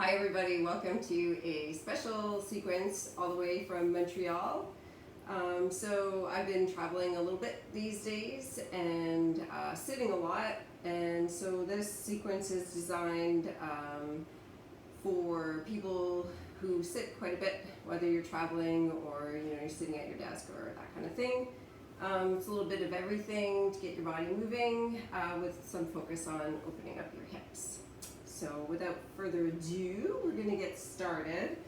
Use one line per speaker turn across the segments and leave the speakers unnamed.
Hi everybody, welcome to a special sequence all the way from Montreal. So I've been traveling a little bit these days and sitting a lot, and so this sequence is designed for people who sit quite a bit, whether you're traveling or you're sitting at your desk or that kind of thing. It's a little bit of everything to get your body moving with some focus on opening up your hips. So without further ado, we're going to get started.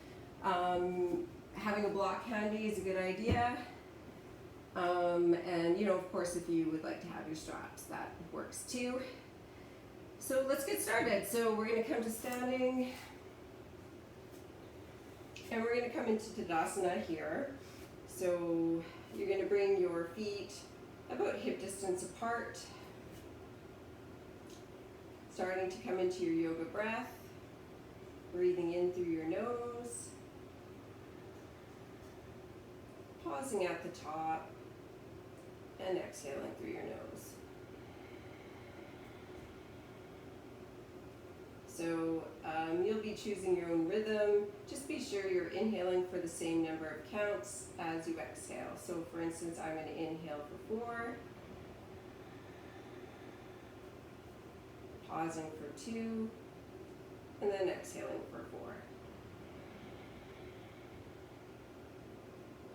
Having a block handy is a good idea. And of course, if you would like to have your straps, that works too. So let's get started. So we're going to come to standing, and we're going to come into Tadasana here. So you're going to bring your feet about hip distance apart, starting to come into your yoga breath, breathing in through your nose, pausing at the top, and exhaling through your nose. So you'll be choosing your own rhythm. Just be sure you're inhaling for the same number of counts as you exhale. So for instance, I'm going to inhale for 4, pausing for 2, and then exhaling for 4.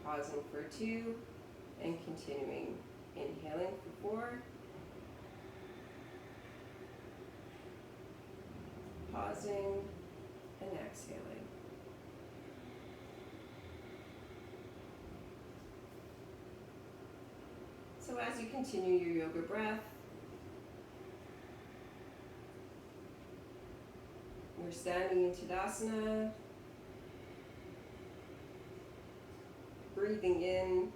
Pausing for 2, and continuing. Inhaling for 4. Pausing and exhaling. So as you continue your yoga breath, we're standing in Tadasana, breathing in,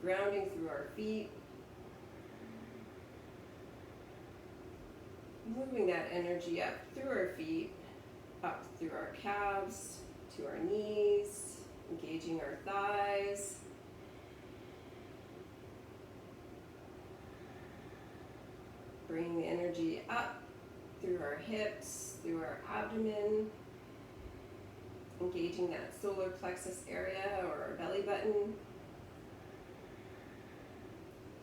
grounding through our feet, moving that energy up through our feet, up through our calves, to our knees, engaging our thighs. Bringing the energy up through our hips, through our abdomen, engaging that solar plexus area or our belly button,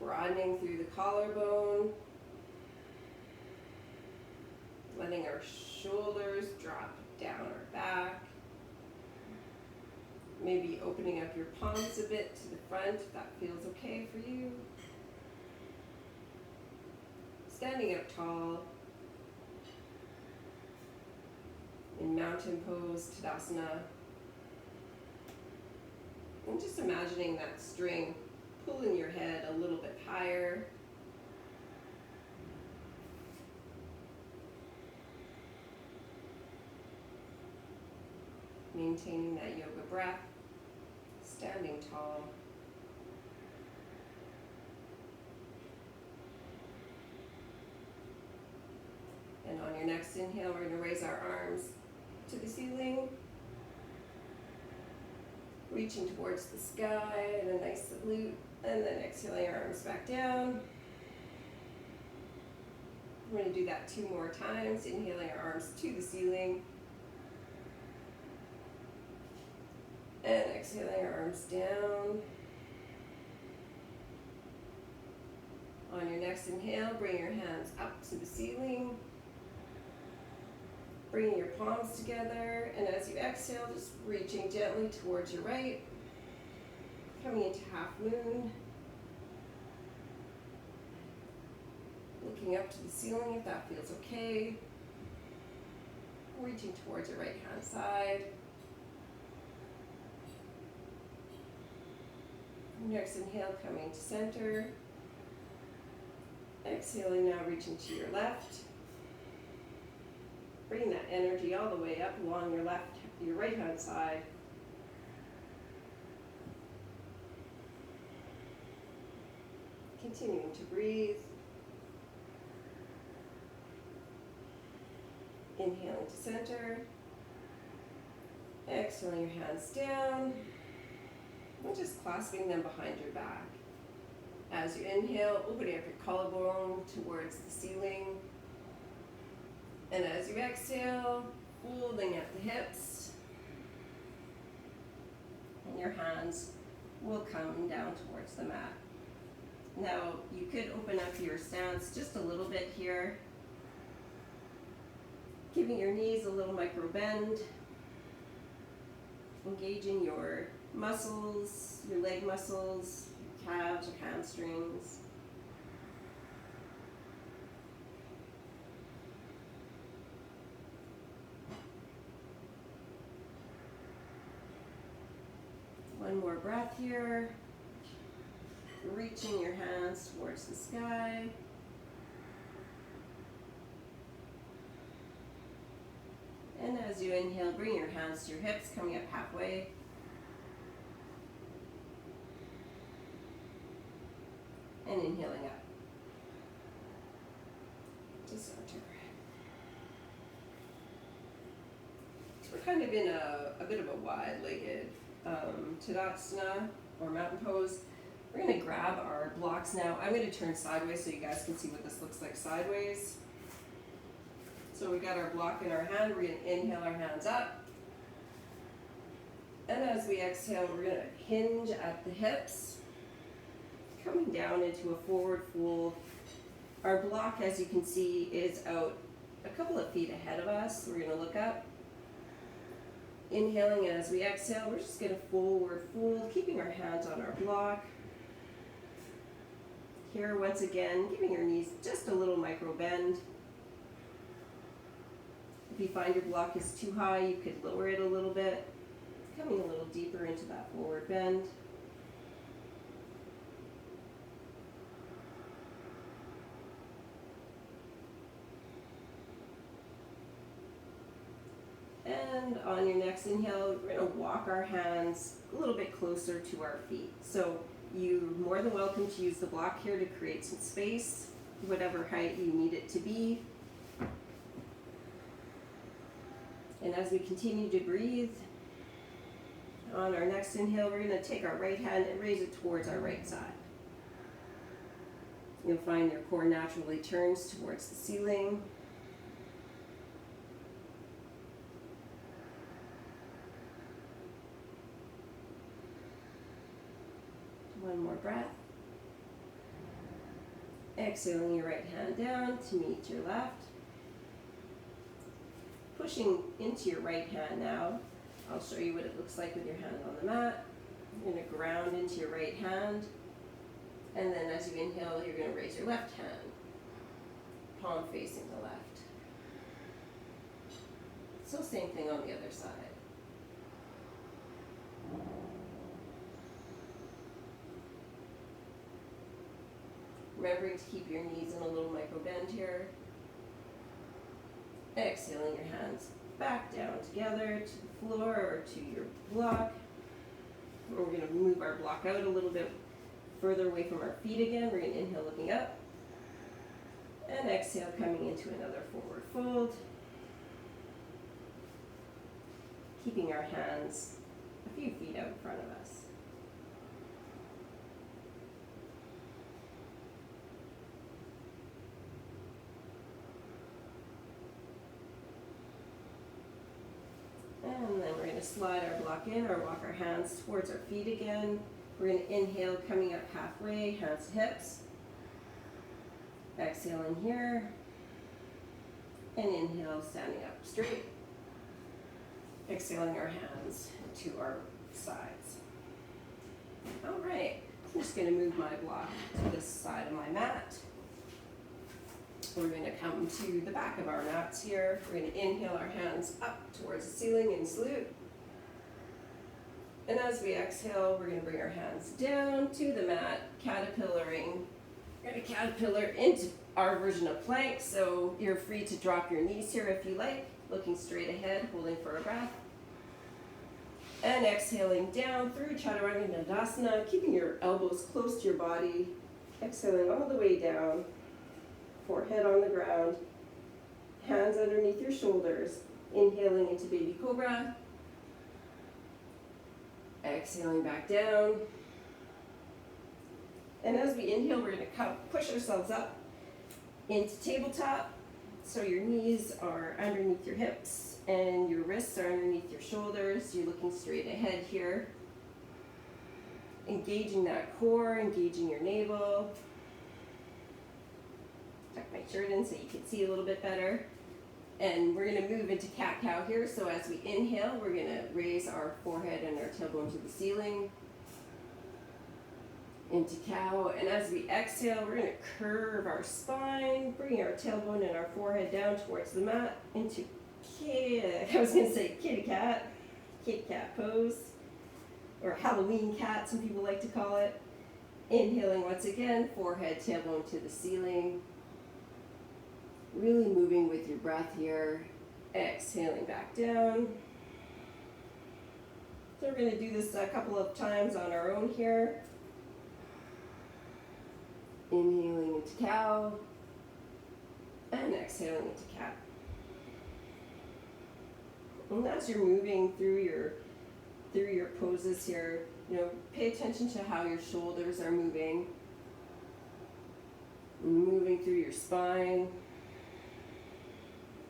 broadening through the collarbone, letting our shoulders drop down our back, maybe opening up your palms a bit to the front if that feels okay for you. Standing up tall in mountain pose, Tadasana, and just imagining that string pulling your head a little bit higher. Maintaining that yoga breath, standing tall. And on your next inhale, we're going to raise our arms to the ceiling, reaching towards the sky in a nice salute, and then exhaling our arms back down. We're going to do that 2 more times, inhaling our arms to the ceiling, and exhaling our arms down. On your next inhale, bring your hands up to the ceiling, bringing your palms together, and as you exhale, just reaching gently towards your right, coming into half moon, looking up to the ceiling if that feels okay, reaching towards your right hand side. Next inhale, coming to center, exhaling now, reaching to your left. Bring that energy all the way up along your right hand side. Continuing to breathe. Inhaling to center. Exhaling your hands down. And just clasping them behind your back. As you inhale, opening up your collarbone towards the ceiling. And as you exhale, folding at the hips, and your hands will come down towards the mat. Now, you could open up your stance just a little bit here, giving your knees a little micro bend, engaging your muscles, your leg muscles, your calves or hamstrings. One more breath here. Reaching your hands towards the sky. And as you inhale, bring your hands to your hips, coming up halfway. And inhaling up to center. So we're kind of in a bit of a wide-legged Tadasana or mountain pose. We're going to grab our blocks now. I'm going to turn sideways so you guys can see what this looks like sideways. So we got our block in our hand. We're going to inhale our hands up. And as we exhale, we're going to hinge at the hips, coming down into a forward fold. Our block, as you can see, is out a couple of feet ahead of us. We're going to look up. Inhaling, and as we exhale, we're just going to forward fold, keeping our hands on our block. Here, once again, giving your knees just a little micro bend. If you find your block is too high, you could lower it a little bit, coming a little deeper into that forward bend. And on your next inhale, we're going to walk our hands a little bit closer to our feet. So you're more than welcome to use the block here to create some space, whatever height you need it to be. And as we continue to breathe, on our next inhale, we're going to take our right hand and raise it towards our right side. You'll find your core naturally turns towards the ceiling. One more breath. Exhaling your right hand down to meet your left. Pushing into your right hand now. I'll show you what it looks like with your hand on the mat. You're going to ground into your right hand. And then as you inhale, you're going to raise your left hand, palm facing the left. So same thing on the other side. Remembering to keep your knees in a little micro bend here. Exhaling your hands back down together to the floor or to your block. We're going to move our block out a little bit further away from our feet again. We're going to inhale looking up. And exhale coming into another forward fold. Keeping our hands a few feet out in front of us. And then we're going to slide our block in or walk our hands towards our feet again. We're going to inhale coming up halfway, hands to hips. Exhaling here. And inhale standing up straight. Exhaling our hands to our sides. All right, I'm just going to move my block to this side of my mat. We're going to come to the back of our mats here. We're going to inhale our hands up towards the ceiling in salute. And as we exhale, we're going to bring our hands down to the mat, caterpillaring. We're going to caterpillar into our version of plank, so you're free to drop your knees here if you like, looking straight ahead, holding for a breath. And exhaling down through Chaturanga Dandasana, keeping your elbows close to your body. Exhaling all the way down. Forehead on the ground, hands underneath your shoulders, inhaling into baby cobra, exhaling back down, and as we inhale, we're going to push ourselves up into tabletop, So your knees are underneath your hips and your wrists are underneath your shoulders. You're looking straight ahead here. Engaging that core, engaging your navel. Tuck my shirt in so you can see a little bit better. And we're going to move into cat-cow here. So as we inhale, we're going to raise our forehead and our tailbone to the ceiling. Into cow. And as we exhale, we're going to curve our spine, bring our tailbone and our forehead down towards the mat. Into kitty cat pose, or Halloween cat, some people like to call it. Inhaling once again, forehead, tailbone to the ceiling. Really moving with your breath here. Exhaling back down. So we're going to do this a couple of times on our own here. Inhaling into cow. And exhaling into cat. And as you're moving through your poses here, pay attention to how your shoulders are moving. Moving through your spine.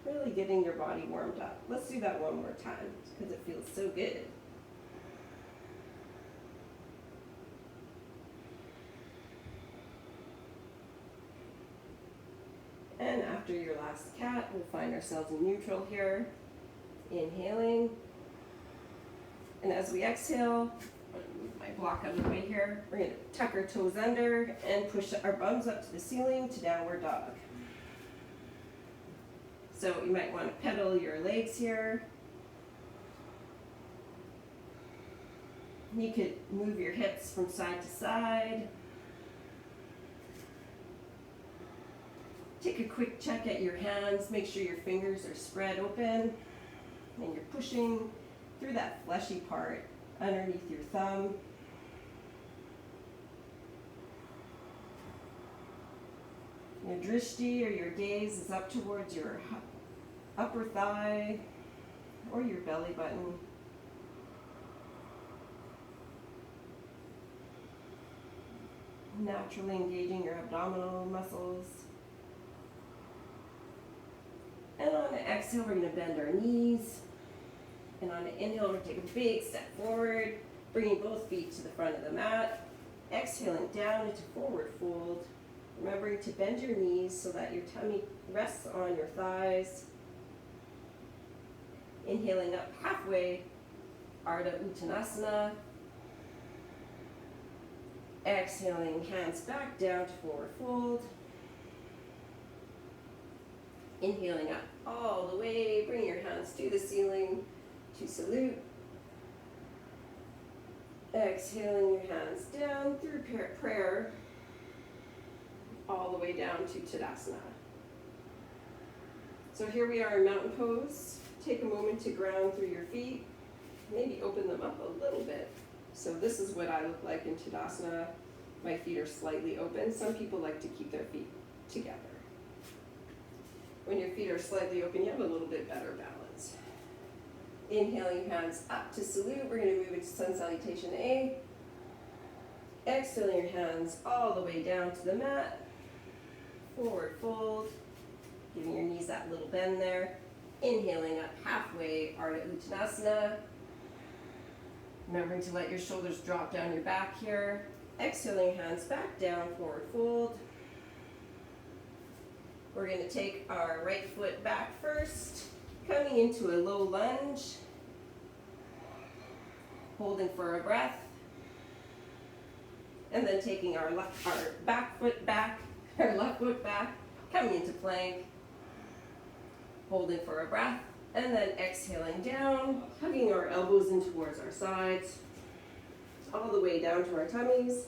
Really getting your body warmed up. Let's do that one more time because it feels so good. And after your last cat, we'll find ourselves in neutral here. Inhaling. And as we exhale, I'm going to move my block out of the way here. We're going to tuck our toes under and push our bums up to the ceiling to downward dog. So you might want to pedal your legs here. You could move your hips from side to side. Take a quick check at your hands. Make sure your fingers are spread open and you're pushing through that fleshy part underneath your thumb. Your drishti, or your gaze, is up towards your upper thigh or your belly button. Naturally engaging your abdominal muscles. And on the exhale, we're going to bend our knees. And on the inhale, we're going to take a big step forward, bringing both feet to the front of the mat. Exhaling down into forward fold. Remembering to bend your knees so that your tummy rests on your thighs. Inhaling up halfway, Ardha Uttanasana. Exhaling, hands back down to forward fold. Inhaling up all the way, bring your hands to the ceiling to salute. Exhaling your hands down through prayer, all the way down to Tadasana. So here we are in mountain pose. Take a moment to ground through your feet. Maybe open them up a little bit. So this is what I look like in Tadasana. My feet are slightly open. Some people like to keep their feet together. When your feet are slightly open, you have a little bit better balance. Inhaling your hands up to salute. We're going to move into Sun Salutation A. Exhaling your hands all the way down to the mat. Forward fold. Giving your knees that little bend there. Inhaling up halfway, Ardha Uttanasana. Remembering to let your shoulders drop down your back here. Exhaling, hands back down, forward fold. We're going to take our right foot back first, coming into a low lunge, holding for a breath, and then taking our left foot back, coming into plank, holding for a breath, and then exhaling down, hugging our elbows in towards our sides, all the way down to our tummies.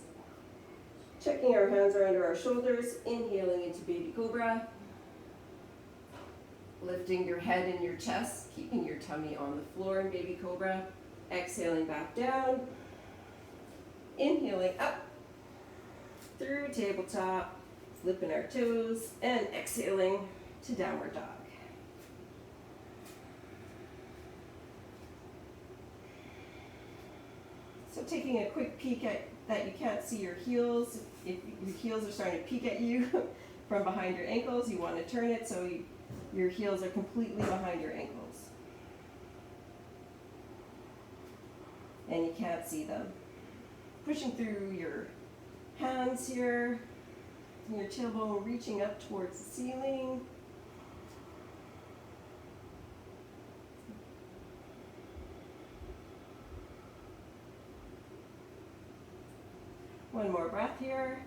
Checking our hands are under our shoulders, inhaling into baby cobra. Lifting your head and your chest, keeping your tummy on the floor in baby cobra. Exhaling back down. Inhaling up through tabletop, flipping our toes, and exhaling to downward dog. So taking a quick peek at that, you can't see your heels. If your heels are starting to peek at you from behind your ankles, you want to turn it so Your heels are completely behind your ankles. And you can't see them. Pushing through your hands here, your tailbone reaching up towards the ceiling. One more breath here.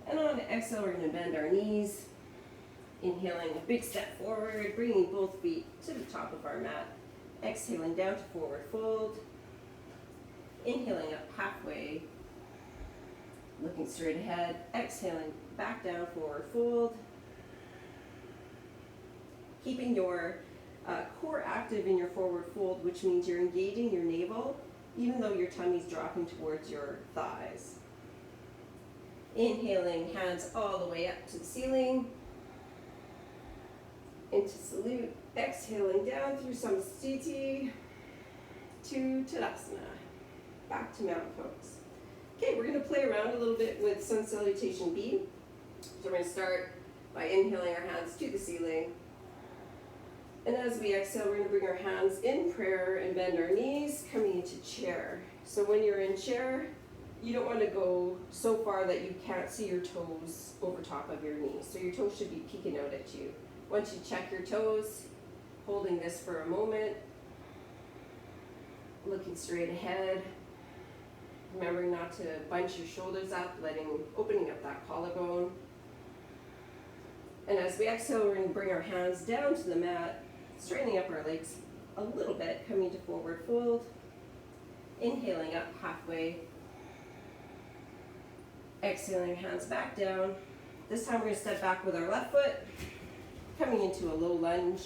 And on exhale, we're going to bend our knees. Inhaling a big step forward, bringing both feet to the top of our mat. Exhaling down to forward fold. Inhaling up halfway, looking straight ahead. Exhaling back down, forward fold. Keeping your core active in your forward fold, which means you're engaging your navel, even though your tummy's dropping towards your thighs. Inhaling, hands all the way up to the ceiling. Into salute. Exhaling down through Samastiti to Tadasana. Back to mountain pose. Okay, we're going to play around a little bit with Sun Salutation B. So we're going to start by inhaling our hands to the ceiling. And as we exhale, we're going to bring our hands in prayer and bend our knees, coming into chair. So when you're in chair, you don't want to go so far that you can't see your toes over top of your knees. So your toes should be peeking out at you. Once you check your toes, holding this for a moment, looking straight ahead, remembering not to bunch your shoulders up, opening up that collarbone. And as we exhale, we're going to bring our hands down to the mat, straightening up our legs a little bit, coming to forward fold. Inhaling up halfway. Exhaling your hands back down. This time we're going to step back with our left foot, coming into a low lunge.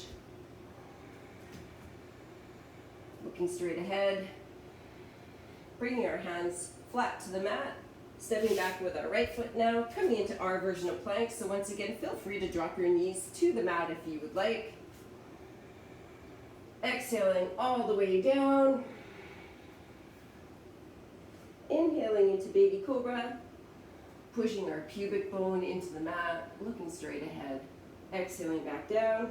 Looking straight ahead. Bringing our hands flat to the mat. Stepping back with our right foot now, coming into our version of plank. So once again, feel free to drop your knees to the mat if you would like. Exhaling all the way down. Inhaling into baby cobra. Pushing our pubic bone into the mat, looking straight ahead. Exhaling back down.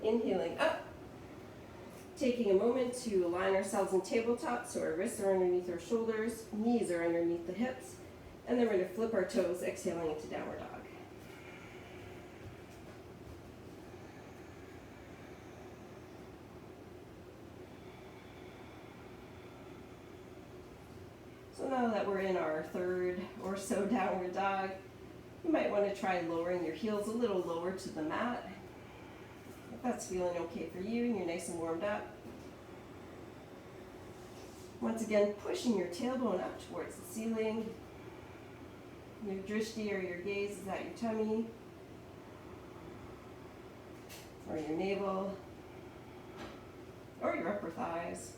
Inhaling up. Taking a moment to align ourselves in tabletop so our wrists are underneath our shoulders, knees are underneath the hips, and then we're going to flip our toes, exhaling into downward dog. So now that we're in our third or so downward dog, you might want to try lowering your heels a little lower to the mat. If that's feeling okay for you and you're nice and warmed up. Once again, pushing your tailbone up towards the ceiling. Your drishti or your gaze is at your tummy or your navel or your upper thighs.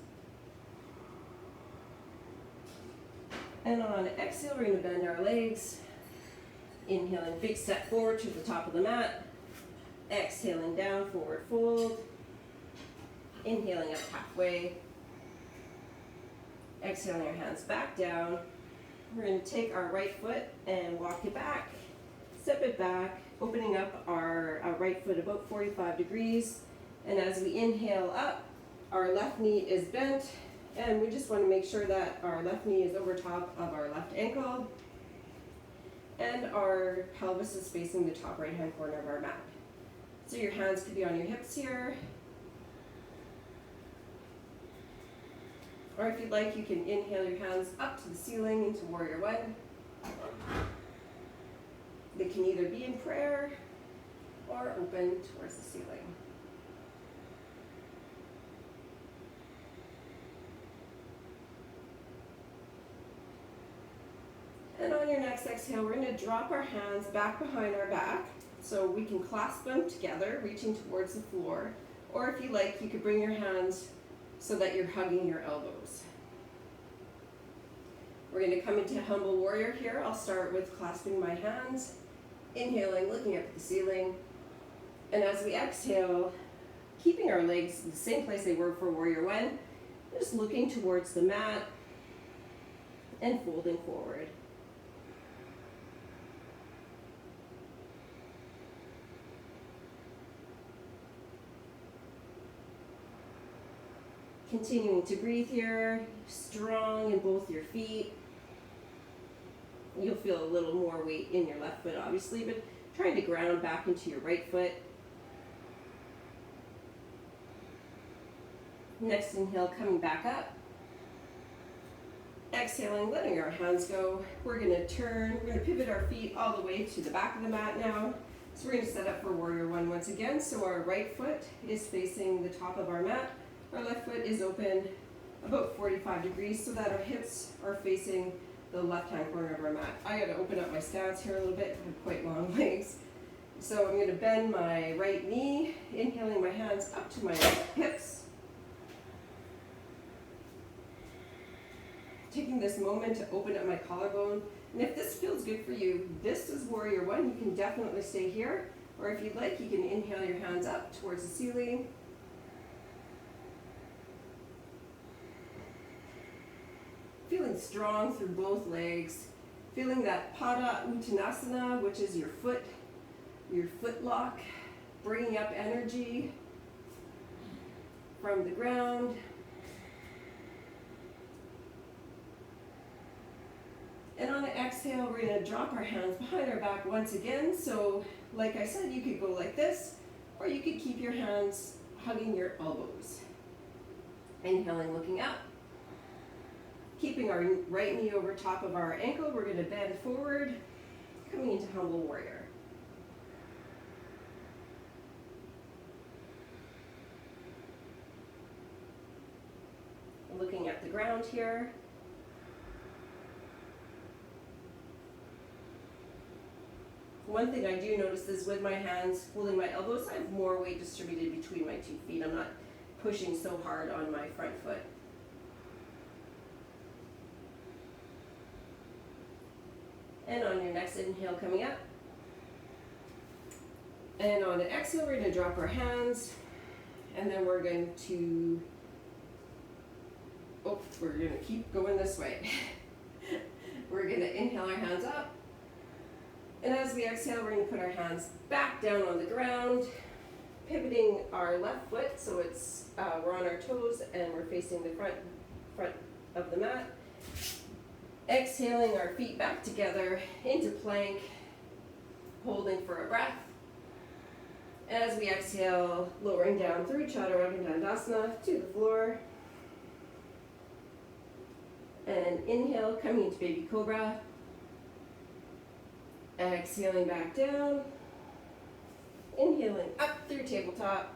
And on exhale, we're going to bend our legs. Inhaling, big step forward to the top of the mat. Exhaling down, forward fold. Inhaling up halfway. Exhaling our hands back down. We're going to take our right foot and walk it back. Step it back, opening up our right foot about 45 degrees. And as we inhale up, our left knee is bent. And we just want to make sure that our left knee is over top of our left ankle. And our pelvis is facing the top right-hand corner of our mat. So your hands could be on your hips here. Or if you'd like, you can inhale your hands up to the ceiling into Warrior One. They can either be in prayer or open towards the ceiling. And on your next exhale, we're going to drop our hands back behind our back so we can clasp them together, reaching towards the floor. Or if you like, you could bring your hands so that you're hugging your elbows. We're going to come into Humble Warrior here. I'll start with clasping my hands, inhaling, looking up at the ceiling. And as we exhale, keeping our legs the same place they were for Warrior One, just looking towards the mat and folding forward. Continuing to breathe here, strong in both your feet. You'll feel a little more weight in your left foot, obviously, but trying to ground back into your right foot. Next inhale, coming back up. Exhaling, letting our hands go. We're going to pivot our feet all the way to the back of the mat now. So we're going to set up for Warrior One once again. So our right foot is facing the top of our mat. Our left foot is open about 45 degrees so that our hips are facing the left-hand corner of our mat. I got to open up my stance here a little bit. I have quite long legs. So I'm going to bend my right knee, inhaling my hands up to my hips. Taking this moment to open up my collarbone. And if this feels good for you, this is Warrior One. You can definitely stay here. Or if you'd like, you can inhale your hands up towards the ceiling. Feeling strong through both legs. Feeling that Pada Uttanasana, which is your foot lock, bringing up energy from the ground. And on the exhale, we're going to drop our hands behind our back once again. So, like I said, you could go like this, or you could keep your hands hugging your elbows. Inhaling, looking up. Keeping our right knee over top of our ankle, we're going to bend forward, coming into Humble Warrior. Looking at the ground here. One thing I do notice is with my hands holding my elbows, I have more weight distributed between my 2 feet. I'm not pushing so hard on my front foot. And on your next inhale, coming up. And on the exhale, we're going to drop our hands. And then we're going to keep going this way. We're going to inhale our hands up. And as we exhale, we're going to put our hands back down on the ground, pivoting our left foot so it's we're on our toes and we're facing the front of the mat. Exhaling our feet back together into plank, holding for a breath. As we exhale, lowering down through Chaturanga Dandasana to the floor. And inhale, coming into Baby Cobra. Exhaling back down. Inhaling up through tabletop.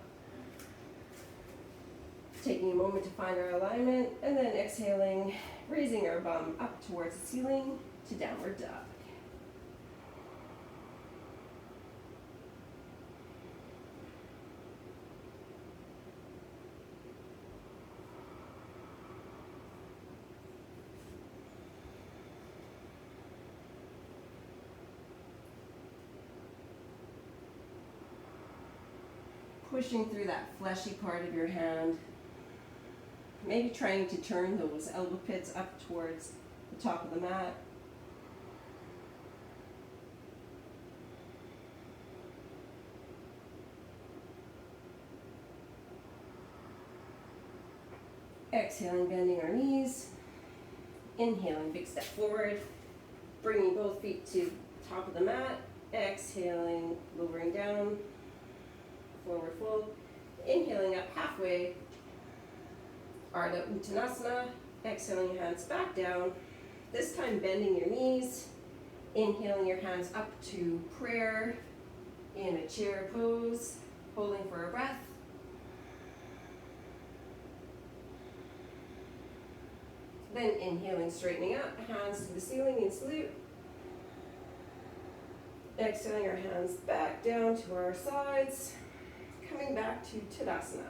Taking a moment to find our alignment, and then exhaling, raising our bum up towards the ceiling to downward dog. Pushing through that fleshy part of your hand. Maybe trying to turn those elbow pits up towards the top of the mat. Exhaling, bending our knees. Inhaling, big step forward. Bringing both feet to the top of the mat. Exhaling, lowering down. Forward fold. Inhaling up halfway. Ardha Uttanasana. Exhaling your hands back down. This time bending your knees. Inhaling your hands up to prayer in a chair pose. Holding for a breath. Then inhaling, straightening up, hands to the ceiling in salute. Exhaling our hands back down to our sides. Coming back to Tadasana.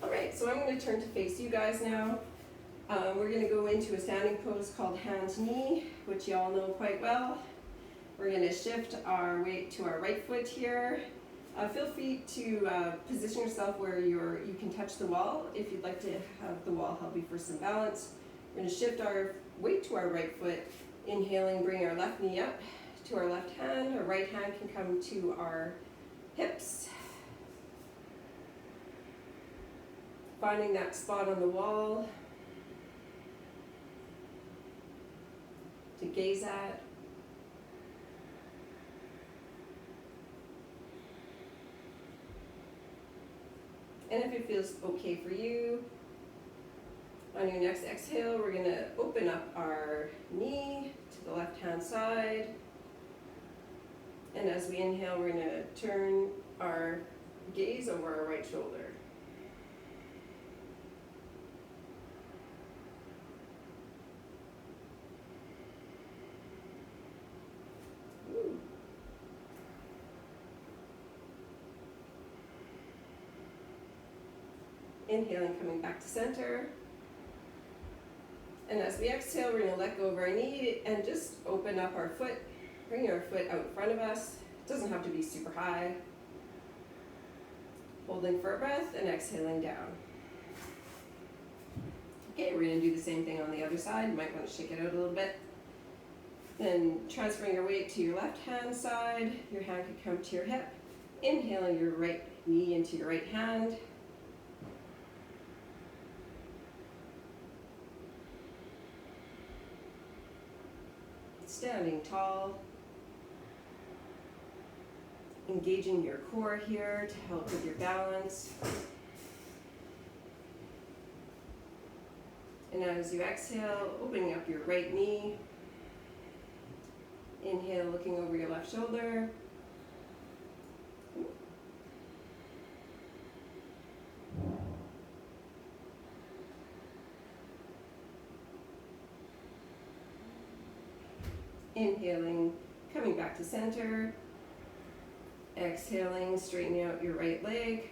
All right, so I'm going to turn to face you guys now. We're going to go into a standing pose called hand knee, which you all know quite well. We're going to shift our weight to our right foot here. Feel free to position yourself where you can touch the wall if you'd like to have the wall help you for some balance. We're going to shift our weight to our right foot. Inhaling, bring our left knee up to our left hand. Our right hand can come to our hips. Finding that spot on the wall to gaze at. And if it feels okay for you, on your next exhale, we're going to open up our knee to the left-hand side. And as we inhale, we're going to turn our gaze over our right shoulder. Inhaling, coming back to center. And as we exhale, we're going to let go of our knee and just open up our foot, bring our foot out in front of us. It doesn't have to be super high. Holding for a breath and exhaling down. Okay, we're going to do the same thing on the other side. You might want to shake it out a little bit. Then transferring your weight to your left hand side, your hand could come to your hip. Inhaling your right knee into your right hand. Standing tall, engaging your core here to help with your balance. And as you exhale, opening up your right knee. Inhale, looking over your left shoulder. Inhaling, coming back to center. Exhaling, straightening out your right leg.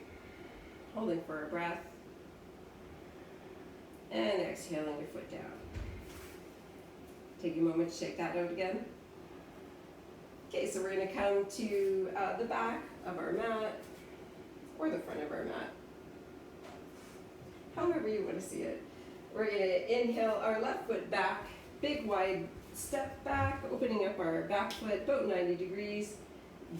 Holding for a breath. And exhaling your foot down. Take a moment to shake that out again. Okay, so we're going to come to the back of our mat or the front of our mat. However you want to see it. We're going to inhale our left foot back, big wide step back, opening up our back foot about 90 degrees,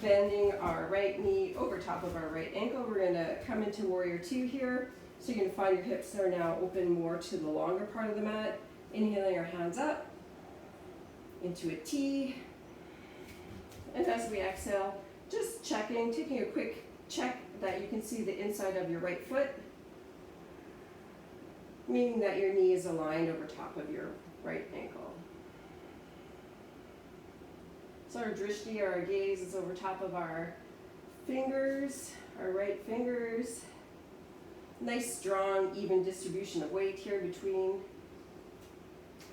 bending our right knee over top of our right ankle. We're going to come into Warrior Two here. So you're going to find your hips are now open more to the longer part of the mat. Inhaling our hands up into a T. And as we exhale, just checking, taking a quick check that you can see the inside of your right foot, meaning that your knee is aligned over top of your right ankle. So our drishti, our gaze, is over top of our fingers, our right fingers. Nice, strong, even distribution of weight here between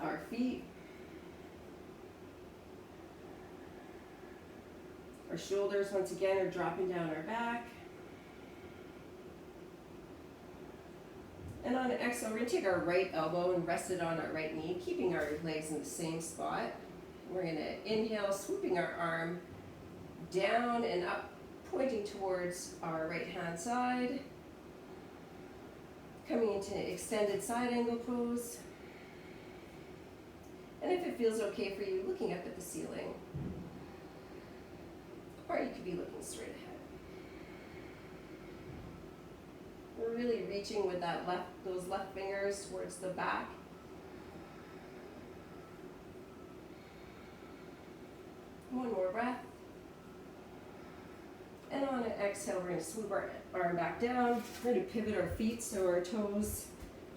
our feet. Our shoulders, once again, are dropping down our back. And on an exhale, we're going to take our right elbow and rest it on our right knee, keeping our legs in the same spot. We're going to inhale, swooping our arm down and up, pointing towards our right hand side. Coming into extended side angle pose. And if it feels okay for you, looking up at the ceiling. Or you could be looking straight ahead. We're really reaching with those left fingers towards the back. One more breath. And on an exhale, we're going to swoop our arm back down. We're going to pivot our feet so our toes,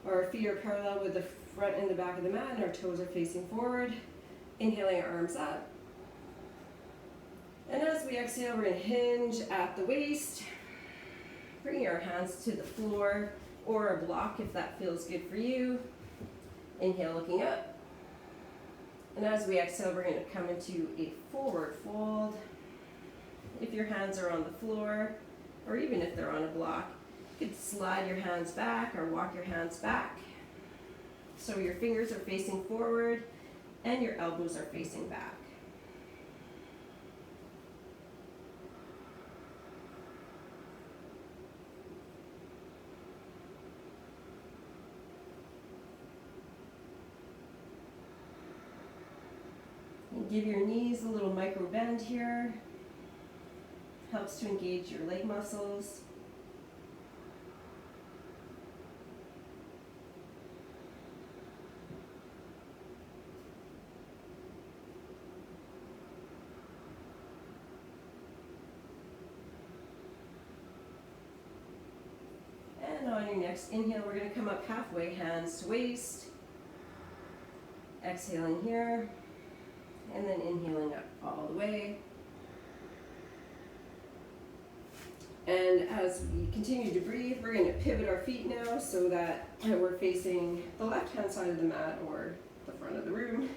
or our feet are parallel with the front and the back of the mat, and our toes are facing forward. Inhaling our arms up. And as we exhale, we're going to hinge at the waist. Bringing our hands to the floor or a block if that feels good for you. Inhale, looking up. And as we exhale, we're going to come into a forward fold. If your hands are on the floor, or even if they're on a block, you could slide your hands back or walk your hands back. So your fingers are facing forward and your elbows are facing back. Give your knees a little micro bend here. Helps to engage your leg muscles. And on your next inhale, we're going to come up halfway, hands to waist. Exhaling here, and then inhaling up all the way. And as we continue to breathe, we're going to pivot our feet now so that we're facing the left-hand side of the mat or the front of the room.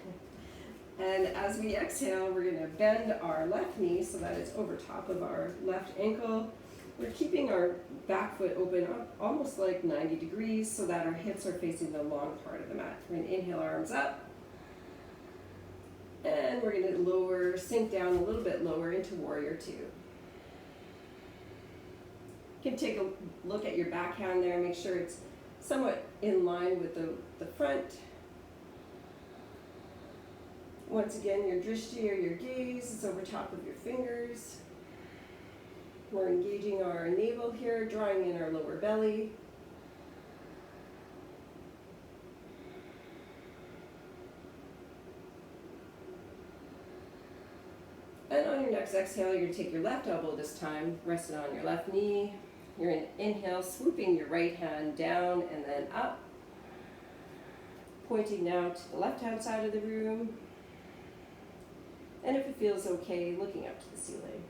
And as we exhale, we're going to bend our left knee so that it's over top of our left ankle. We're keeping our back foot open almost like 90 degrees so that our hips are facing the long part of the mat. We're going to inhale, arms up. And we're going to sink down a little bit lower into Warrior Two. You can take a look at your backhand there, make sure it's somewhat in line with the front. Once again, your drishti or your gaze is over top of your fingers. We're engaging our navel here, drawing in our lower belly. And on your next exhale, you're going to take your left elbow this time, rest it on your left knee. You're going to inhale, swooping your right hand down and then up. Pointing now to the left-hand side of the room. And if it feels okay, looking up to the ceiling.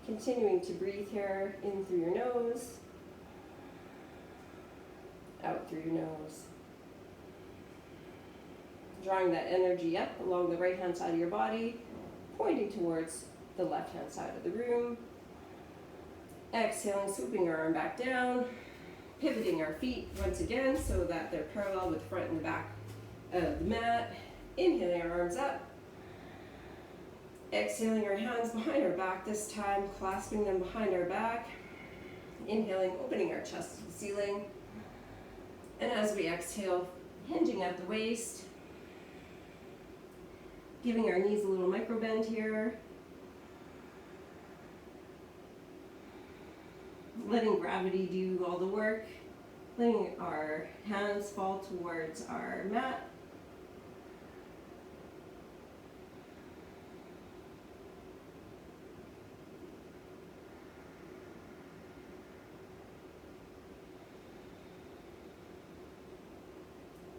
Continuing to breathe here, in through your nose, out through your nose. Drawing that energy up along the right-hand side of your body, pointing towards the left-hand side of the room. Exhaling, swooping our arm back down, pivoting our feet once again so that they're parallel with the front and the back of the mat. Inhaling our arms up. Exhaling our hands behind our back this time, clasping them behind our back. Inhaling, opening our chest to the ceiling. And as we exhale, hinging at the waist. Giving our knees a little micro bend here. Letting gravity do all the work. Letting our hands fall towards our mat.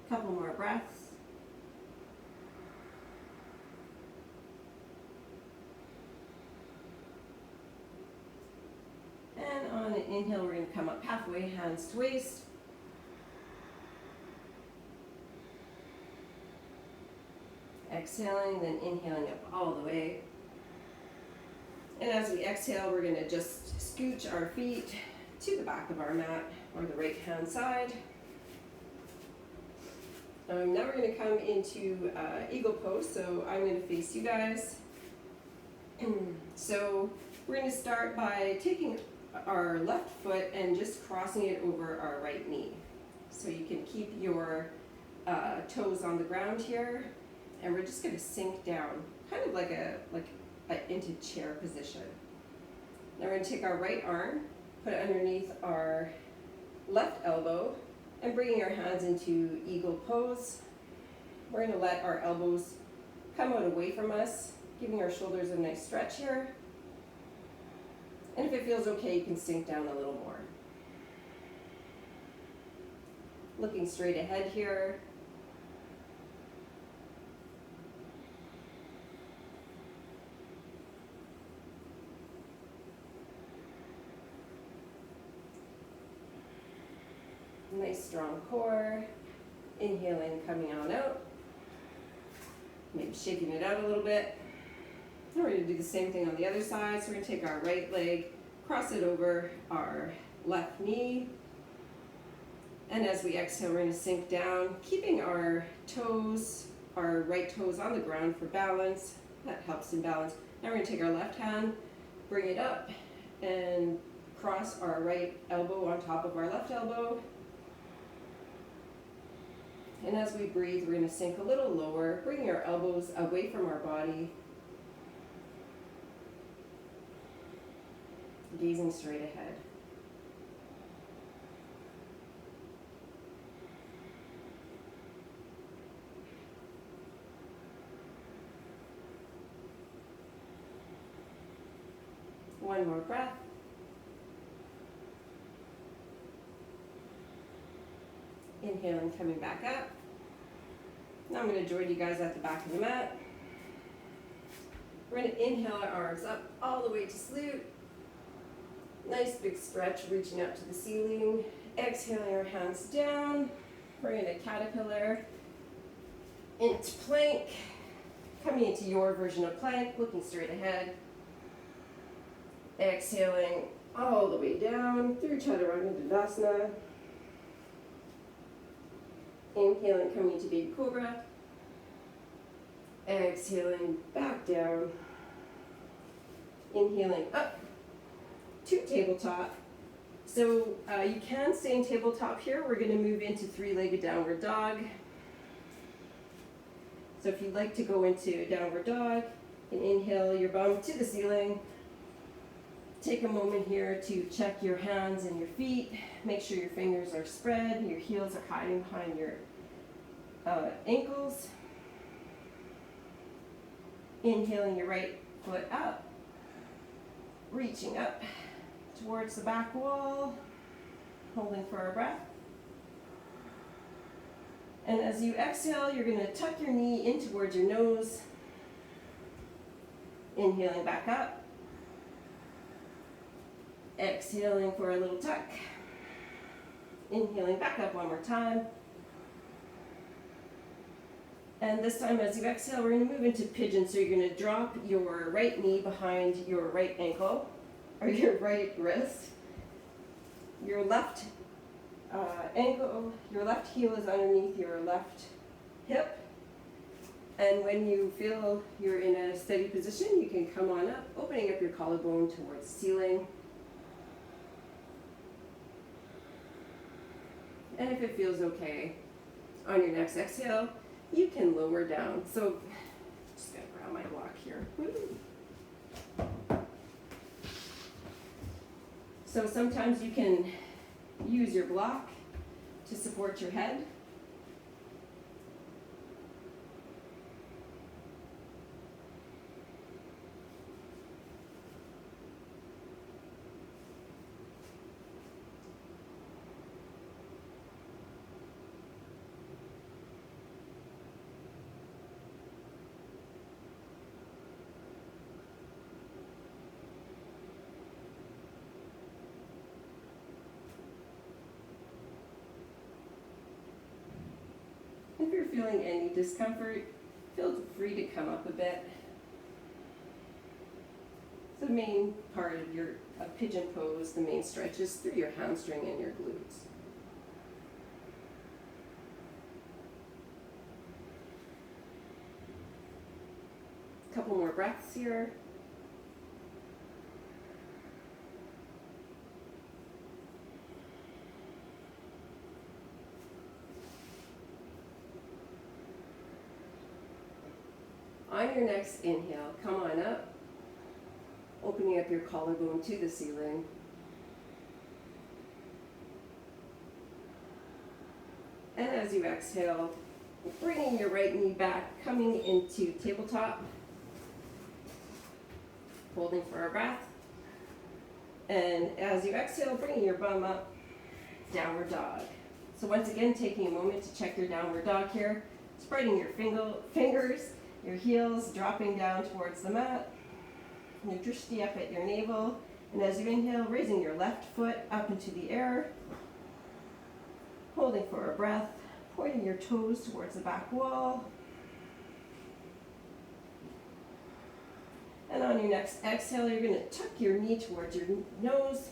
Couple more breaths. And on an inhale, we're going to come up halfway, hands to waist. Exhaling, then inhaling up all the way. And as we exhale, we're going to just scooch our feet to the back of our mat or the right hand side. Now we're going to come into eagle pose, so I'm going to face you guys. So we're going to start by taking our left foot and just crossing it over our right knee. So you can keep your toes on the ground here, and we're just going to sink down, kind of like a into chair position. Now we're going to take our right arm, put it underneath our left elbow, and bringing our hands into eagle pose. We're going to let our elbows come out away from us, giving our shoulders a nice stretch here. And if it feels okay, you can sink down a little more. Looking straight ahead here. Nice strong core. Inhaling, coming on out. Maybe shaking it out a little bit. And we're going to do the same thing on the other side. So we're going to take our right leg, cross it over our left knee. And as we exhale, we're going to sink down, keeping our toes, our right toes on the ground for balance. That helps in balance. Now we're going to take our left hand, bring it up, and cross our right elbow on top of our left elbow. And as we breathe, we're going to sink a little lower, bringing our elbows away from our body, gazing straight ahead. One more breath. Inhaling, coming back up. Now I'm going to join you guys at the back of the mat. We're going to inhale our arms up all the way to salute. Nice big stretch, reaching up to the ceiling. Exhaling our hands down. We're in a caterpillar into plank. Coming into your version of plank, looking straight ahead. Exhaling all the way down through Chaturanga Dandasana. Inhaling, coming to Baby Cobra. Exhaling, back down. Inhaling up to tabletop. So you can stay in tabletop here. We're going to move into three-legged downward dog. So if you'd like to go into downward dog, and inhale your bum to the ceiling. Take a moment here to check your hands and your feet. Make sure your fingers are spread, your heels are hiding behind your ankles. Inhaling your right foot up, reaching up towards the back wall, holding for our breath. And as you exhale, you're going to tuck your knee in towards your nose. Inhaling back up. Exhaling for a little tuck. Inhaling back up one more time. And this time as you exhale, we're going to move into pigeon. So you're going to drop your right knee behind your right ankle, or your right wrist. Your left ankle, your left heel is underneath your left hip. And when you feel you're in a steady position, you can come on up, opening up your collarbone towards the ceiling. And if it feels okay, on your next exhale, you can lower down. So, just gonna grab my block here. So sometimes you can use your block to support your head. If you're feeling any discomfort, feel free to come up a bit. The main part of your pigeon pose, the main stretch is through your hamstring and your glutes. A couple more breaths here. On your next inhale, come on up, opening up your collarbone to the ceiling. And as you exhale, bringing your right knee back, coming into tabletop, holding for a breath. And as you exhale, bringing your bum up, downward dog. So once again, taking a moment to check your downward dog here, spreading your fingers, your heels dropping down towards the mat, your drishti up at your navel, and as you inhale, raising your left foot up into the air, holding for a breath, pointing your toes towards the back wall, and on your next exhale, you're going to tuck your knee towards your nose,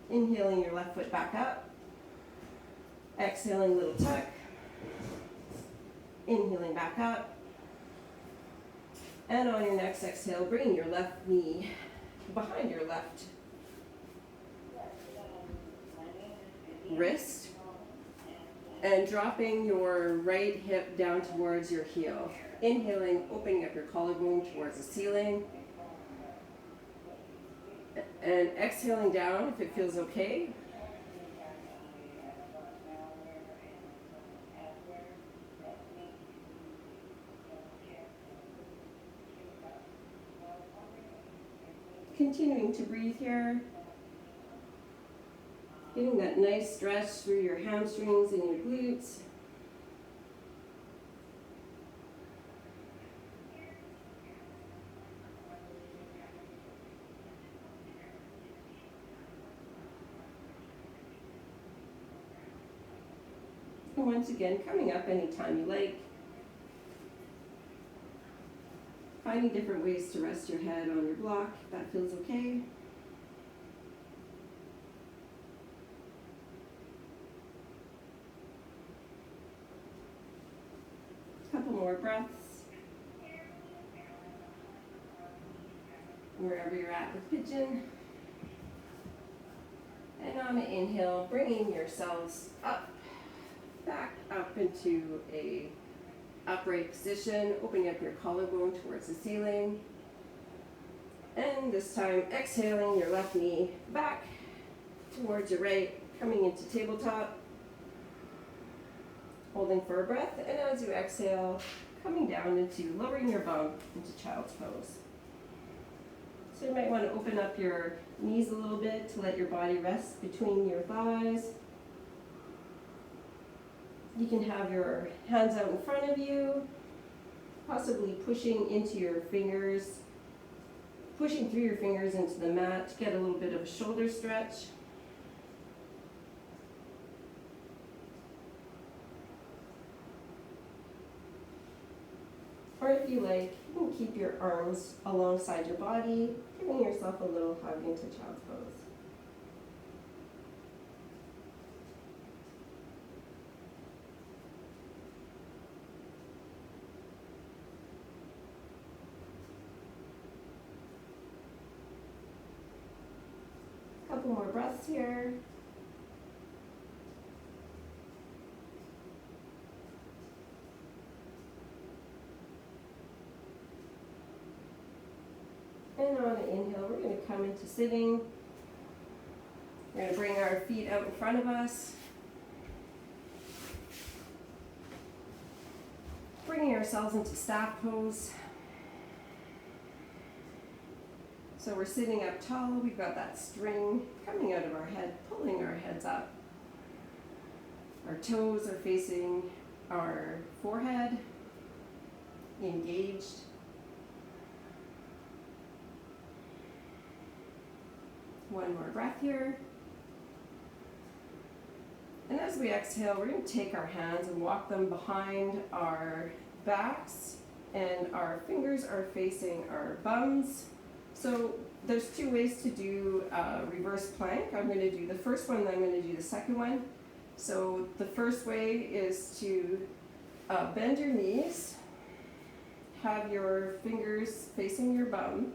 inhaling your left foot back up, exhaling little tuck, inhaling back up. And on your next exhale, bringing your left knee behind your left wrist. And dropping your right hip down towards your heel. Inhaling, opening up your collarbone towards the ceiling. And exhaling down if it feels okay. Continuing to breathe here. Getting that nice stretch through your hamstrings and your glutes. And once again, coming up anytime you like. Finding different ways to rest your head on your block, if that feels okay. Couple more breaths. Wherever you're at with Pigeon. And on the inhale, bringing yourselves up, back up into a upright position, opening up your collarbone towards the ceiling. And this time, exhaling your left knee back towards your right, coming into tabletop. Holding for a breath, and as you exhale, coming down into lowering your bum into child's pose. So you might want to open up your knees a little bit to let your body rest between your thighs. You can have your hands out in front of you, possibly pushing into your fingers, pushing through your fingers into the mat to get a little bit of a shoulder stretch. Or if you like, you can keep your arms alongside your body, giving yourself a little hug into child's pose. Couple more breaths here. And on an inhale, we're going to come into sitting. We're going to bring our feet out in front of us. Bringing ourselves into staff pose. So we're sitting up tall. We've got that string coming out of our head, pulling our heads up. Our toes are facing our forehead, engaged. One more breath here. And as we exhale, we're going to take our hands and walk them behind our backs, and our fingers are facing our bums. So there's two ways to do reverse plank. I'm going to do the first one, then I'm going to do the second one. So the first way is to bend your knees, have your fingers facing your bum,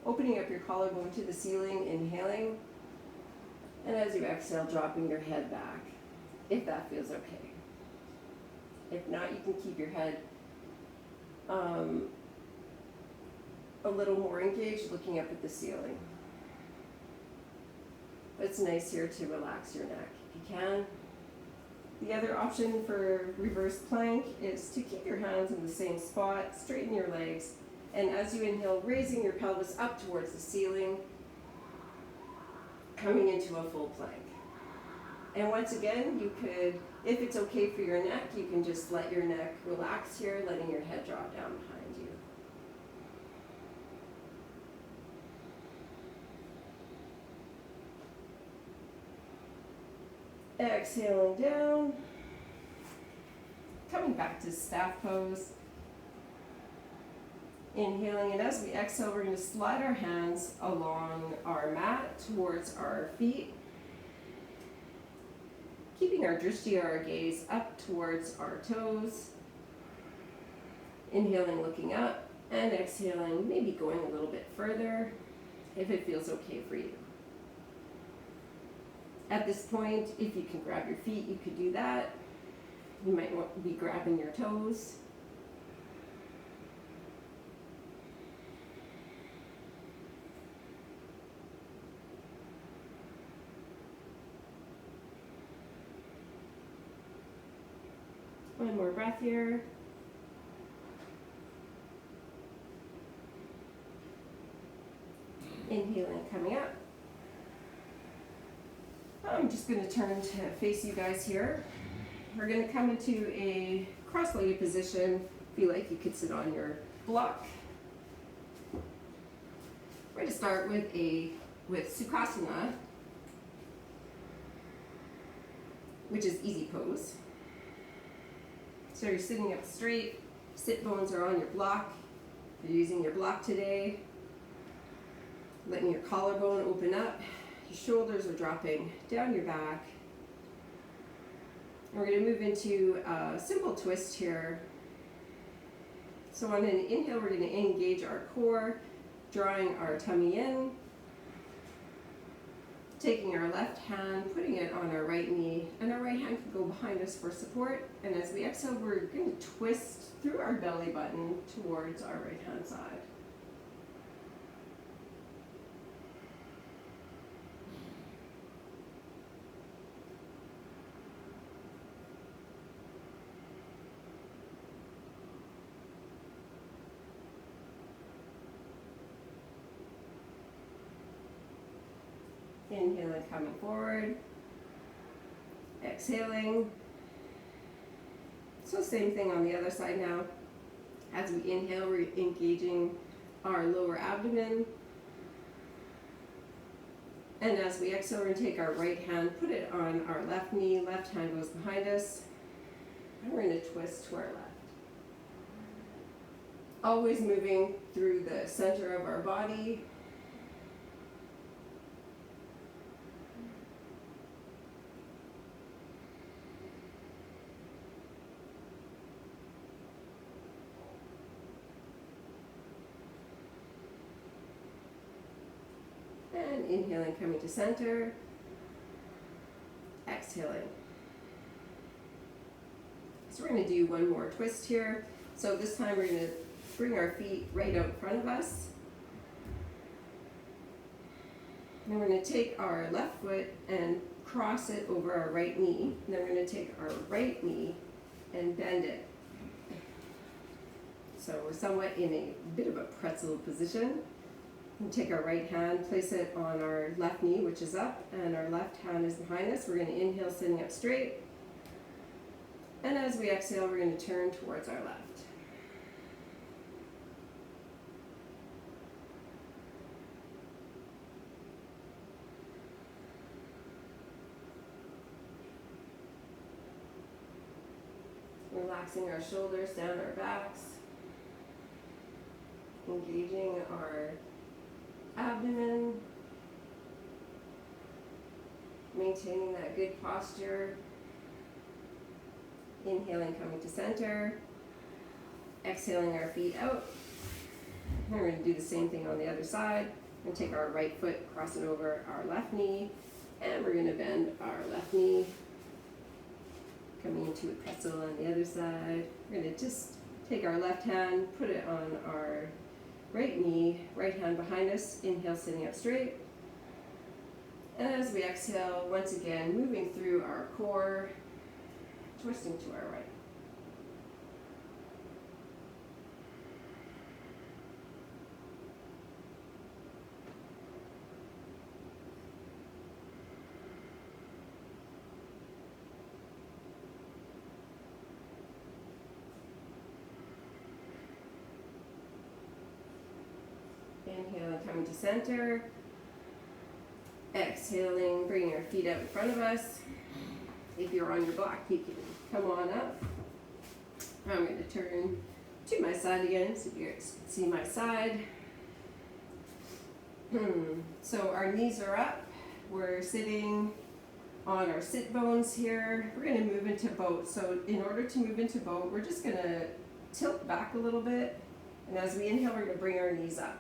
opening up your collarbone to the ceiling, inhaling, and as you exhale, dropping your head back, if that feels okay. If not, you can keep your head a little more engaged, looking up at the ceiling. But it's nice here to relax your neck if you can. The other option for reverse plank is to keep your hands in the same spot, straighten your legs, and as you inhale, raising your pelvis up towards the ceiling, coming into a full plank. And once again, you could, if it's okay for your neck, you can just let your neck relax here, letting your head drop down behind you. Exhaling down, coming back to staff pose. Inhaling, and as we exhale, we're going to slide our hands along our mat towards our feet, keeping our drishti, our gaze, up towards our toes. Inhaling, looking up, and exhaling, maybe going a little bit further if it feels okay for you. At this point, if you can grab your feet, you could do that. You might want to be grabbing your toes. One more breath here. Inhaling, coming up. I'm just going to turn to face you guys here. We're going to come into a cross-legged position. Feel like you could sit on your block. We're going to start with Sukhasana, which is easy pose. So you're sitting up straight, sit bones are on your block. You're using your block today. Letting your collarbone open up. Your shoulders are dropping down your back. And we're going to move into a simple twist here. So on an inhale, we're going to engage our core, drawing our tummy in. Taking our left hand, putting it on our right knee, and our right hand can go behind us for support. And as we exhale, we're going to twist through our belly button towards our right hand side. Inhaling, coming forward. Exhaling. So same thing on the other side now. As we inhale, we're engaging our lower abdomen. And as we exhale, we're going to take our right hand, put it on our left knee. Left hand goes behind us. And we're going to twist to our left. Always moving through the center of our body. And inhaling, coming to center. Exhaling. So we're going to do one more twist here. So this time we're going to bring our feet right out in front of us. And we're going to take our left foot and cross it over our right knee. And then we're going to take our right knee and bend it. So we're somewhat in a bit of a pretzel position. And take our right hand, place it on our left knee, which is up, and our left hand is behind us. We're going to inhale, sitting up straight. And as we exhale, we're going to turn towards our left. Relaxing our shoulders down our backs. Engaging our abdomen, maintaining that good posture. Inhaling, coming to center. Exhaling our feet out. And we're going to do the same thing on the other side. We're going to take our right foot, cross it over our left knee, and we're going to bend our left knee. Coming into a pretzel on the other side. We're going to just take our left hand, put it on our right knee, right hand behind us. Inhale, sitting up straight. And as we exhale, once again, moving through our core, twisting to our right. Inhaling, coming to center. Exhaling, bringing your feet out in front of us. If you're on your block, you can come on up. I'm going to turn to my side again so you guys can see my side. So our knees are up. We're sitting on our sit bones here. We're going to move into boat. So in order to move into boat, we're just going to tilt back a little bit. And as we inhale, we're going to bring our knees up.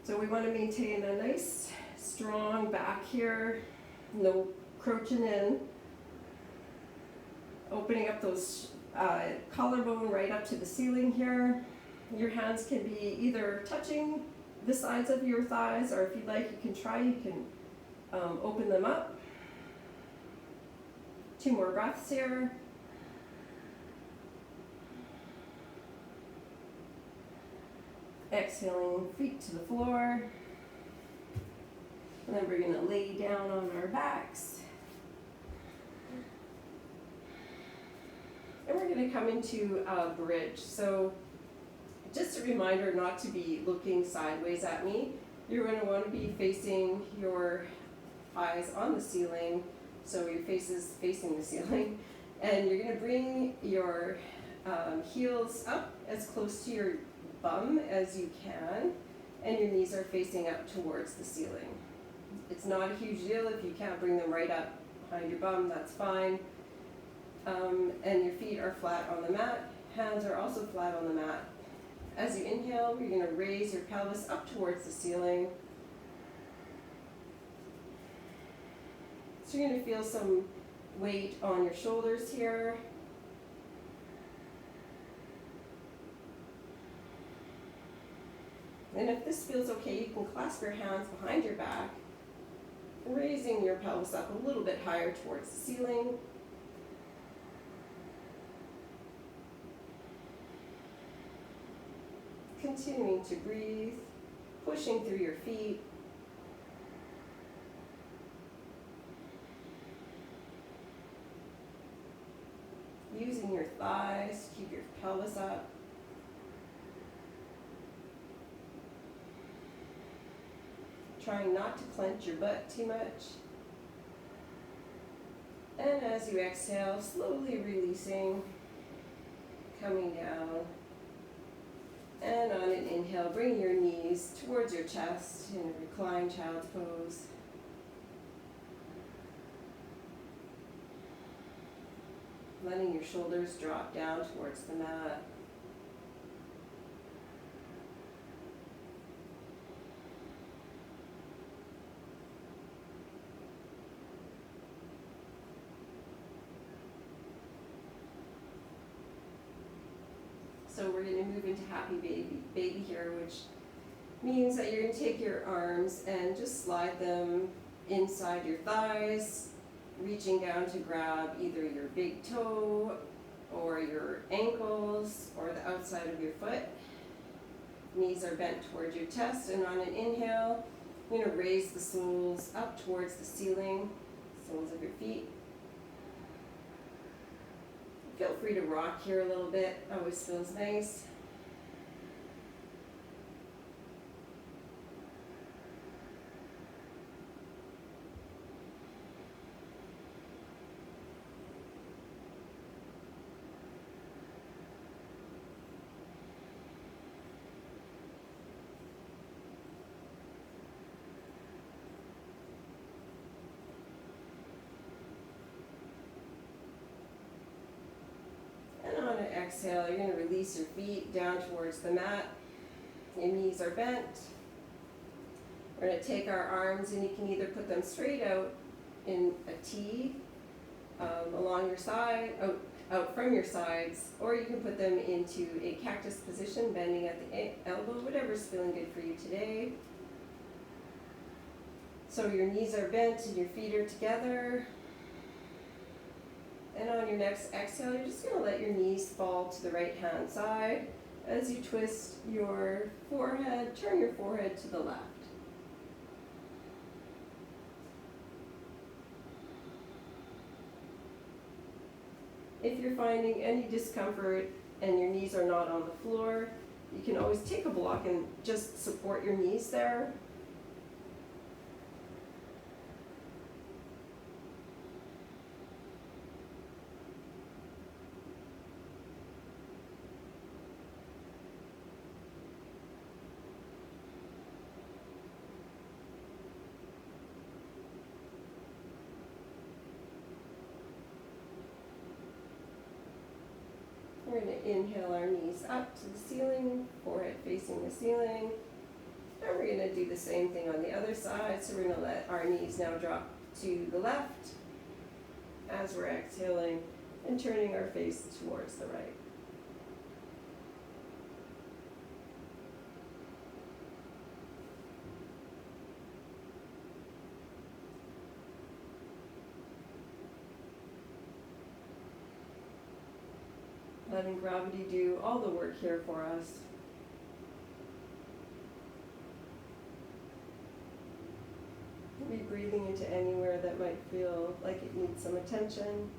So we want to maintain a nice, strong back here, no crouching in. Opening up those collarbone right up to the ceiling here. Your hands can be either touching the sides of your thighs, or if you'd like, you can open them up. 2 more breaths here. Exhaling, feet to the floor. And then we're going to lay down on our backs. And we're going to come into a bridge. So just a reminder not to be looking sideways at me. You're going to want to be facing your eyes on the ceiling, so your face is facing the ceiling. And you're going to bring your heels up as close to your bum as you can, and your knees are facing up towards the ceiling. It's not a huge deal if you can't bring them right up behind your bum, that's fine. And your feet are flat on the mat, hands are also flat on the mat. As you inhale, you're going to raise your pelvis up towards the ceiling. So you're going to feel some weight on your shoulders here. And if this feels okay, you can clasp your hands behind your back, raising your pelvis up a little bit higher towards the ceiling. Continuing to breathe, pushing through your feet. Using your thighs to keep your pelvis up. Trying not to clench your butt too much. And as you exhale, slowly releasing, coming down. And on an inhale, bring your knees towards your chest in a reclined child's pose. Letting your shoulders drop down towards the mat. So we're going to move into happy baby here, which means that you're going to take your arms and just slide them inside your thighs, reaching down to grab either your big toe or your ankles or the outside of your foot. Knees are bent towards your chest, and on an inhale, you're going to raise the soles up towards the ceiling, soles of your feet. Feel free to rock here a little bit, always feels nice. Exhale, you're going to release your feet down towards the mat. Your knees are bent. We're going to take our arms, and you can either put them straight out in a T along your side, out from your sides, or you can put them into a cactus position, bending at the elbow, whatever's feeling good for you today. So your knees are bent and your feet are together. And on your next exhale, you're just going to let your knees fall to the right hand side as you twist your forehead, turn your forehead to the left. If you're finding any discomfort and your knees are not on the floor, you can always take a block and just support your knees there. We're going to inhale our knees up to the ceiling, forehead facing the ceiling. And we're going to do the same thing on the other side. So we're going to let our knees now drop to the left as we're exhaling. and turning our face towards the right. Letting gravity do all the work here for us. Maybe breathing into anywhere that might feel like it needs some attention.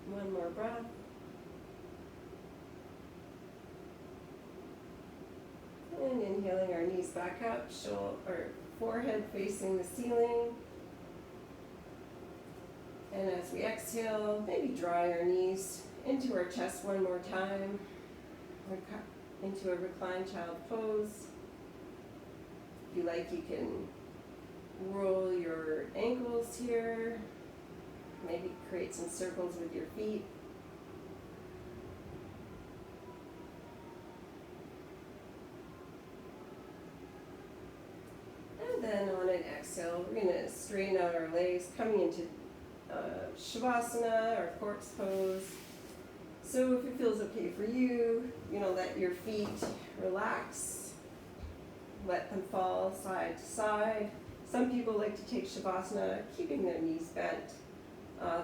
One more breath. And inhaling our knees back up, shoulder, forehead facing the ceiling. And as we exhale, maybe draw our knees into our chest one more time, into a reclined child pose. If you like, you can roll your ankles here. Maybe create some circles with your feet. And then on an exhale, we're going to straighten out our legs, coming into Shavasana or corpse pose. So if it feels okay for you, let your feet relax. Let them fall side to side. Some people like to take Shavasana, keeping their knees bent.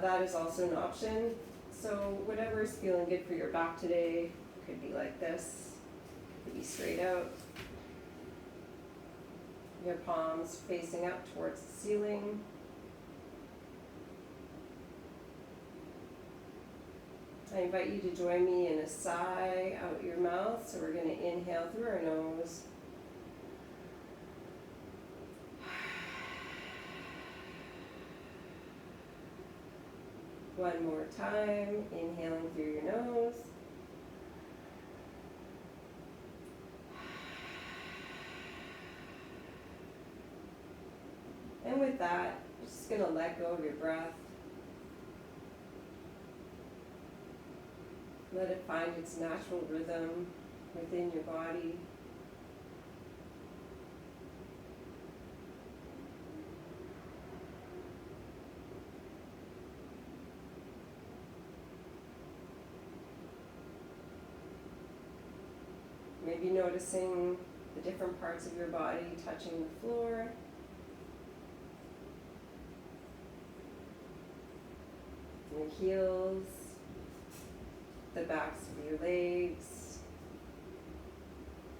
That is also an option. So whatever is feeling good for your back today, could be like this, could be straight out. Your palms facing up towards the ceiling. I invite you to join me in a sigh out your mouth. So we're going to inhale through our nose. One more time, inhaling through your nose. And with that, you're just going to let go of your breath. Let it find its natural rhythm within your body. Maybe noticing the different parts of your body touching the floor. Your heels, the backs of your legs,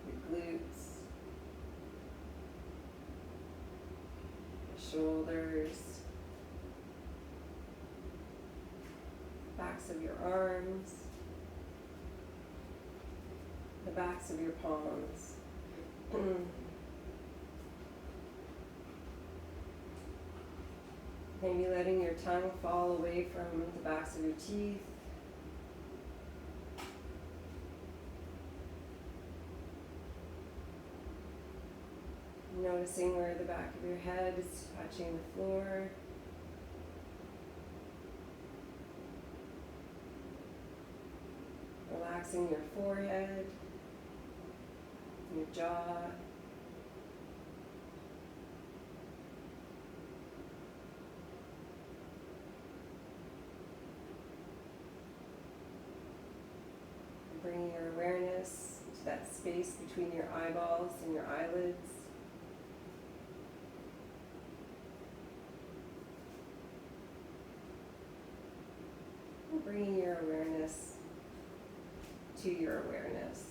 your glutes, your shoulders, backs of your arms, the backs of your palms. Maybe letting your tongue fall away from the backs of your teeth. Noticing where the back of your head is touching the floor. Relaxing your forehead, your jaw. Bringing your awareness to that space between your eyeballs and your eyelids. And bringing your awareness to your awareness.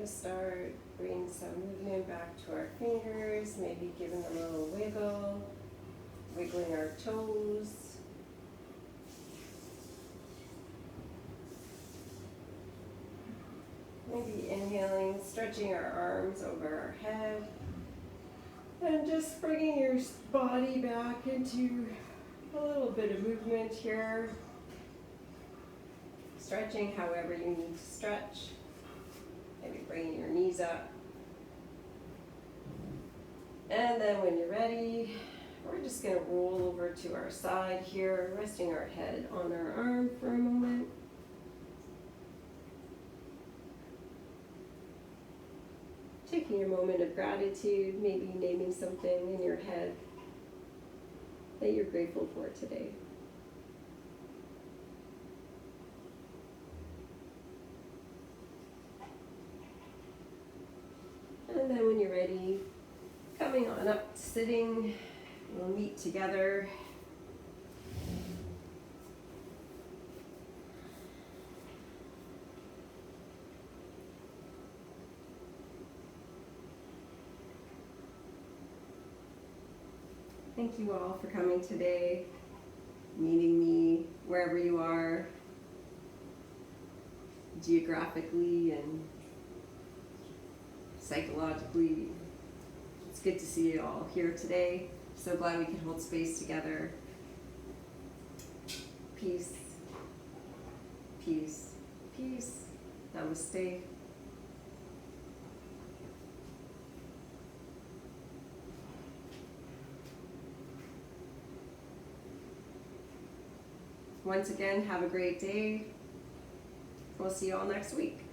gonna start bringing some movement back to our fingers, maybe giving them a little wiggle, wiggling our toes. Maybe inhaling, stretching our arms over our head, and just bringing your body back into a little bit of movement here. Stretching however you need to stretch. Maybe bringing your knees up. And then when you're ready, we're just going to roll over to our side here, resting our head on our arm for a moment. Taking a moment of gratitude, maybe naming something in your head that you're grateful for today. And then when you're ready, coming on up to sitting, we'll meet together. Thank you all for coming today, meeting me wherever you are, geographically and psychologically. It's good to see you all here today. So glad we could hold space together. Peace, peace, peace. Namaste. Once again, have a great day. We'll see you all next week.